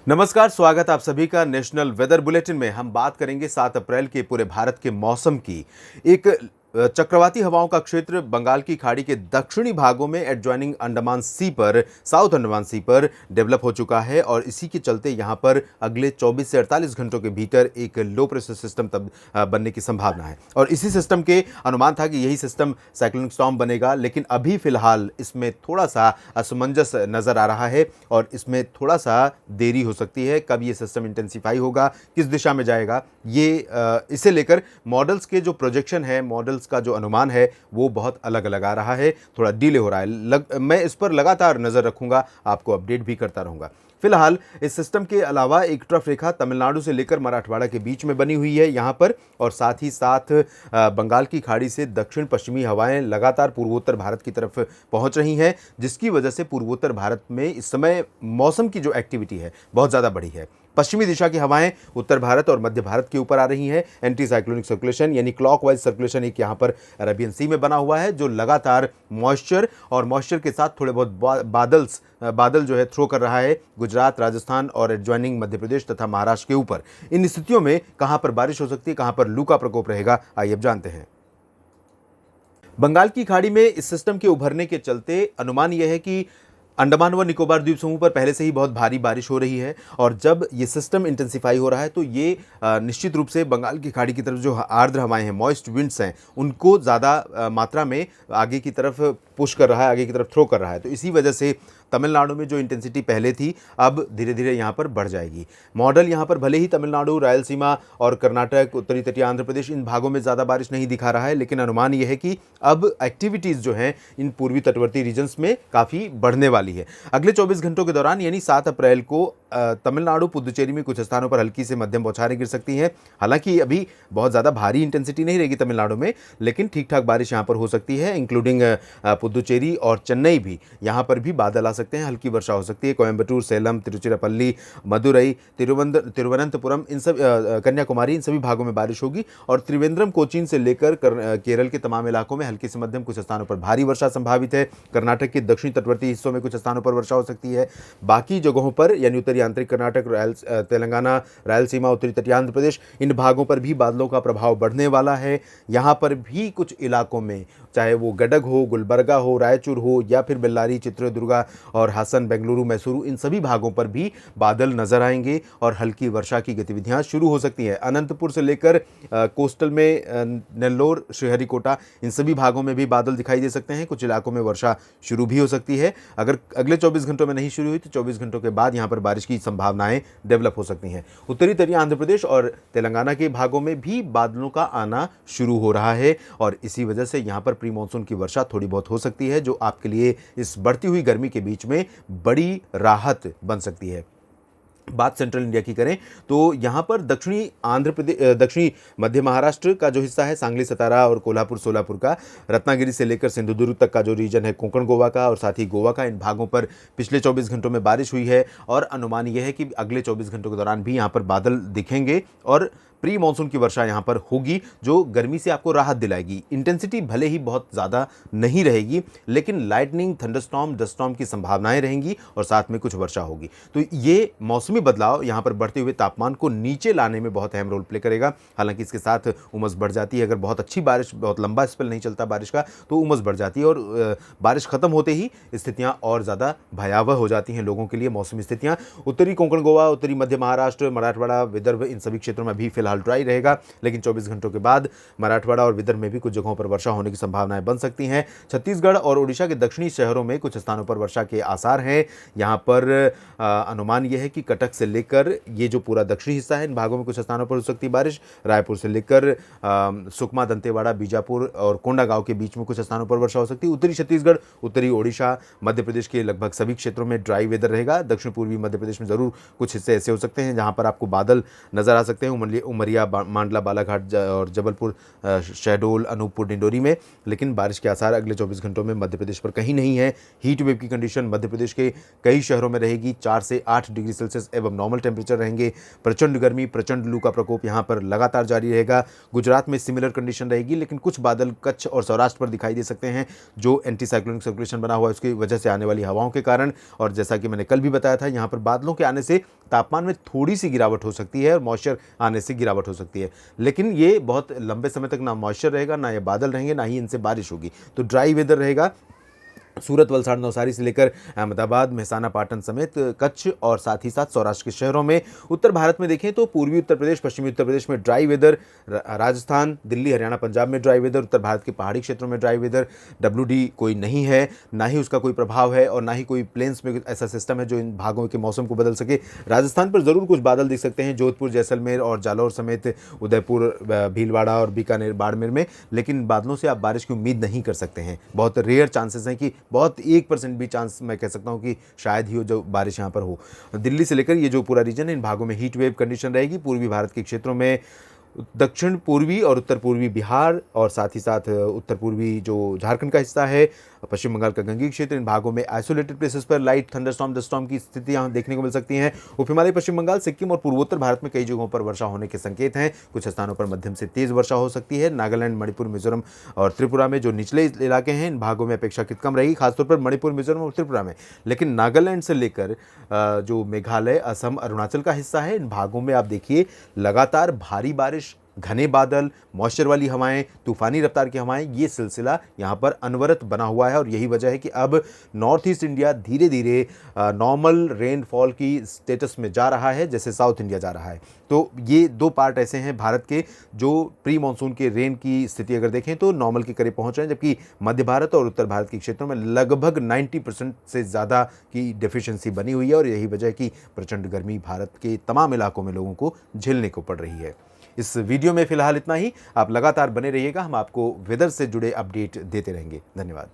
नमस्कार, स्वागत आप सभी का नेशनल वेदर बुलेटिन में। हम बात करेंगे 7 अप्रैल के पूरे भारत के मौसम की। एक चक्रवाती हवाओं का क्षेत्र बंगाल की खाड़ी के दक्षिणी भागों में एडजॉइनिंग अंडमान सी पर, साउथ अंडमान सी पर डेवलप हो चुका है और इसी के चलते यहां पर अगले 24 से 48 घंटों के भीतर एक लो प्रेशर सिस्टम तब बनने की संभावना है। और इसी सिस्टम के अनुमान था कि यही सिस्टम साइक्लोनिक स्टॉर्म बनेगा, लेकिन अभी फिलहाल इसमें थोड़ा सा असमंजस नजर आ रहा है और इसमें थोड़ा सा देरी हो सकती है। कब ये सिस्टम इंटेंसिफाई होगा, किस दिशा में जाएगा, ये इसे लेकर मॉडल्स के जो प्रोजेक्शन है, मॉडल्स का जो अनुमान है, वो बहुत अलग अलग आ रहा है, थोड़ा डिले हो रहा है। मैं इस पर लगातार नजर रखूंगा, आपको अपडेट भी करता रहूंगा। फिलहाल इस सिस्टम के अलावा एक ट्रफ रेखा तमिलनाडु से लेकर मराठवाड़ा के बीच में बनी हुई है यहाँ पर, और साथ ही साथ बंगाल की खाड़ी से दक्षिण पश्चिमी हवाएं लगातार पूर्वोत्तर भारत की तरफ पहुंच रही हैं, जिसकी वजह से पूर्वोत्तर भारत में इस समय मौसम की जो एक्टिविटी है बहुत ज़्यादा बढ़ी है। पश्चिमी दिशा की हवाएं उत्तर भारत और मध्य भारत के ऊपर आ रही हैं। एंटी साइक्लोनिक सर्कुलेशन यानी क्लॉकवाइज सर्कुलेशन एक यहाँ पर अरेबियन सी में बना हुआ है, जो लगातार मॉइस्चर के साथ थोड़े बहुत बादल जो है थ्रो कर रहा है गुजरात, राजस्थान और एडजॉइनिंग मध्य प्रदेश तथा महाराष्ट्र के ऊपर। इन स्थितियों में कहां पर बारिश हो सकती है, कहां पर लू का प्रकोप रहेगा, आइए अब जानते हैं। बंगाल की खाड़ी में इस सिस्टम के उभरने के चलते अनुमान यह है कि अंडमान व निकोबार द्वीप समूह पर पहले से ही बहुत भारी बारिश हो रही है, और जब ये सिस्टम इंटेंसिफाई हो रहा है तो ये निश्चित रूप से बंगाल की खाड़ी की तरफ जो आर्द्र हवाएं हैं, मॉइस्ट विंड्स हैं, उनको ज़्यादा मात्रा में आगे की तरफ पुश कर रहा है, आगे की तरफ थ्रो कर रहा है। तो इसी वजह से तमिलनाडु में जो इंटेंसिटी पहले थी, अब धीरे धीरे यहाँ पर बढ़ जाएगी। मॉडल यहाँ पर भले ही तमिलनाडु, रायलसीमा और कर्नाटक, उत्तरी तटीय आंध्र प्रदेश, इन भागों में ज़्यादा बारिश नहीं दिखा रहा है, लेकिन अनुमान यह है कि अब एक्टिविटीज़ जो हैं इन पूर्वी तटवर्ती रीजन्स में काफ़ी बढ़ने वाली है। अगले 24 घंटों के दौरान यानी 7 अप्रैल को तमिलनाडु, पुदुचेरी में कुछ स्थानों पर हल्की से मध्यम बौछारें गिर सकती हैं। हालांकि अभी बहुत ज़्यादा भारी इंटेंसिटी नहीं रहेगी तमिलनाडु में, लेकिन ठीक ठाक बारिश यहाँ पर हो सकती है, इंक्लूडिंग पुदुचेरी और चेन्नई भी। यहाँ पर भी बादल आ सकते हैं, हल्की वर्षा हो सकती है। कोयम्बटूर, सेलम, तिरुचिरापल्ली, मदुरई, तिरुवनंतपुरम, इन सब कन्याकुमारी, इन सभी भागों में बारिश होगी। और त्रिवेंद्रम, कोचीन से लेकर केरल के तमाम इलाकों में हल्की से मध्यम, कुछ स्थानों पर भारी वर्षा संभावित है। कर्नाटक के दक्षिणी तटवर्ती हिस्सों में कुछ स्थानों पर वर्षा हो सकती है। बाकी जगहों पर यानी उत्तरी आंतरिक कर्नाटक, तेलंगाना, रायलसीमा, उत्तरी तटीय आंध्र प्रदेश, इन भागों पर भी बादलों का प्रभाव बढ़ने वाला है। यहाँ पर भी कुछ इलाकों में, चाहे वो गडग हो, गुलबर्गा हो, रायचूर हो, या फिर बेल्लारी, चित्रदुर्गा और हासन, बेंगलुरु, मैसूरू, इन सभी भागों पर भी बादल नजर आएंगे और हल्की वर्षा की गतिविधियां शुरू हो सकती हैं। अनंतपुर से लेकर कोस्टल में नेल्लोर, श्रीहरिकोटा, इन सभी भागों में भी बादल दिखाई दे सकते हैं। कुछ इलाकों में वर्षा शुरू भी हो सकती है। अगर अगले 24 घंटों में नहीं शुरू हुई तो 24 घंटों के बाद यहाँ पर बारिश की संभावनाएं डेवलप हो सकती हैं। उत्तरी तटीय आंध्र प्रदेश और तेलंगाना के भागों में भी बादलों का आना शुरू हो रहा है, और इसी वजह से यहाँ पर प्री मानसून की वर्षा थोड़ी बहुत हो सकती है, जो आपके लिए इस बढ़ती हुई गर्मी के बीच में बड़ी राहत बन सकती है। बात सेंट्रल इंडिया की करें तो यहाँ पर दक्षिणी आंध्र प्रदेश, दक्षिणी मध्य महाराष्ट्र का जो हिस्सा है, सांगली, सतारा और कोल्हापुर, सोलापुर का, रत्नागिरी से लेकर सिंधुदुर्ग तक का जो रीजन है, कोंकण गोवा का और साथ ही गोवा का, इन भागों पर पिछले 24 घंटों में बारिश हुई है। और अनुमान यह है कि अगले 24 घंटों के दौरान भी यहाँ पर बादल दिखेंगे और प्री मानसून की वर्षा यहाँ पर होगी, जो गर्मी से आपको राहत दिलाएगी। इंटेंसिटी भले ही बहुत ज़्यादा नहीं रहेगी, लेकिन लाइटनिंग, थंडरस्टॉर्म, डस्टस्टॉर्म की संभावनाएं रहेंगी और साथ में कुछ वर्षा होगी। तो ये मौसमी बदलाव यहाँ पर बढ़ते हुए तापमान को नीचे लाने में बहुत अहम रोल प्ले करेगा। हालांकि इसके साथ उमस बढ़ जाती है। अगर बहुत अच्छी बारिश, बहुत लंबा स्पेल नहीं चलता बारिश का, तो उमस बढ़ जाती है और बारिश खत्म होते ही स्थितियाँ और ज़्यादा भयावह हो जाती हैं लोगों के लिए। मौसमी स्थितियाँ उत्तरी कोंकण गोवा, उत्तरी मध्य महाराष्ट्र, मराठवाड़ा, विदर्भ, इन सभी क्षेत्रों में अभी फिलहाल ड्राई रहेगा, लेकिन 24 घंटों के बाद मराठवाड़ा और विदर्भ में भी कुछ जगहों पर वर्षा होने की संभावनाएं बन सकती हैं। छत्तीसगढ़ और ओडिशा के दक्षिणी शहरों में कुछ स्थानों पर वर्षा के आसार हैं। यहाँ पर अनुमान यह है कि कटक से लेकर ये जो पूरा दक्षिणी हिस्सा है, इन भागों में कुछ स्थानों पर हो सकती है बारिश। रायपुर से लेकर सुकमा, दंतेवाड़ा, बीजापुर और कोंडागांव के बीच में कुछ स्थानों पर वर्षा हो सकती है। उत्तरी छत्तीसगढ़, उत्तरी ओडिशा, मध्य प्रदेश के लगभग सभी क्षेत्रों में ड्राई वेदर रहेगा। दक्षिण पूर्वी मध्य प्रदेश में जरूर कुछ हिस्से ऐसे हो सकते हैं जहाँ पर आपको बादल नजर आ सकते हैं, उमरिया, मांडला, बालाघाट और जबलपुर, शहडोल, अनूपपुर, डिंडोरी में। लेकिन बारिश के आसार अगले 24 घंटों में मध्य प्रदेश पर कहीं नहीं है। हीट वेव की कंडीशन मध्य प्रदेश के कई शहरों में रहेगी। 4 से 8 डिग्री सेल्सियस एवं नॉर्मल टेम्परेचर रहेंगे। प्रचंड गर्मी, प्रचंड लू का प्रकोप यहाँ पर लगातार जारी रहेगा। गुजरात में सिमिलर कंडीशन रहेगी, लेकिन कुछ बादल कच्छ और सौराष्ट्र पर दिखाई दे सकते हैं, जो एंटी साइक्लोनिक सर्कुलेशन बना हुआ है उसकी वजह से आने वाली हवाओं के कारण। और जैसा कि मैंने कल भी बताया था, यहाँ पर बादलों के आने से तापमान में थोड़ी सी गिरावट हो सकती है और मॉइस्चर आने से गिरावट हो सकती है, लेकिन ये बहुत लंबे समय तक ना मॉइस्चर रहेगा, ना ये बादल रहेंगे, ना ही इनसे बारिश होगी। तो ड्राई वेदर रहेगा। सूरत, वलसाड़, नवसारी से लेकर अहमदाबाद, मेहसाना, पाटन समेत कच्छ और साथ ही साथ सौराष्ट्र के शहरों में। उत्तर भारत में देखें तो पूर्वी उत्तर प्रदेश, पश्चिमी उत्तर प्रदेश में ड्राई वेदर, राजस्थान, दिल्ली, हरियाणा, पंजाब में ड्राई वेदर, उत्तर भारत के पहाड़ी क्षेत्रों में ड्राई वेदर। WD कोई नहीं है, ना ही उसका कोई प्रभाव है और ना ही कोई प्लेन्स में ऐसा सिस्टम है जो इन भागों के मौसम को बदल सके। राजस्थान पर ज़रूर कुछ बादल दिख सकते हैं, जोधपुर, जैसलमेर और जालौर समेत उदयपुर, भीलवाड़ा और बीकानेर, बाड़मेर में, लेकिन बादलों से आप बारिश की उम्मीद नहीं कर सकते हैं। बहुत रेयर चांसेस हैं कि बहुत 1% भी चांस मैं कह सकता हूं कि शायद ही हो जो बारिश यहां पर हो। दिल्ली से लेकर ये जो पूरा रीजन है, इन भागों में हीट वेव कंडीशन रहेगी। पूर्वी भारत के क्षेत्रों में, दक्षिण पूर्वी और उत्तर पूर्वी बिहार और साथ ही साथ उत्तर पूर्वी जो झारखंड का हिस्सा है, पश्चिम बंगाल का गंगीय क्षेत्र, इन भागों में आइसोलेटेड प्लेसेस पर लाइट थंडरस्टॉर्म, डस्टॉर्म की स्थितियां देखने को मिल सकती हैं। उप हिमालय, पश्चिम बंगाल, सिक्किम और पूर्वोत्तर भारत में कई जगहों पर वर्षा होने के संकेत हैं। कुछ स्थानों पर मध्यम से तेज वर्षा हो सकती है। नागालैंड, मणिपुर, मिजोरम और त्रिपुरा में जो निचले इलाके हैं, इन भागों में अपेक्षाकृत कम रहेगी, खासतौर पर मणिपुर, मिजोरम और त्रिपुरा में। लेकिन नागालैंड से लेकर जो मेघालय, असम, अरुणाचल का हिस्सा है, इन भागों में आप देखिए लगातार भारी बारिश, घने बादल, मॉइस्चर वाली हवाएं, तूफानी रफ्तार की हवाएं, ये सिलसिला यहाँ पर अनवरत बना हुआ है। और यही वजह है कि अब नॉर्थ ईस्ट इंडिया धीरे धीरे नॉर्मल रेनफॉल की स्टेटस में जा रहा है, जैसे साउथ इंडिया जा रहा है। तो ये दो पार्ट ऐसे हैं भारत के जो प्री मानसून के रेन की स्थिति अगर देखें तो नॉर्मल के करीब पहुंच रहे हैं, जबकि मध्य भारत और उत्तर भारत के क्षेत्रों में लगभग 90% से ज़्यादा की डेफिशिएंसी बनी हुई है। और यही वजह है कि प्रचंड गर्मी भारत के तमाम इलाकों में लोगों को झेलने को पड़ रही है। इस वीडियो में फिलहाल इतना ही। आप लगातार बने रहिएगा, हम आपको वेदर से जुड़े अपडेट देते रहेंगे। धन्यवाद।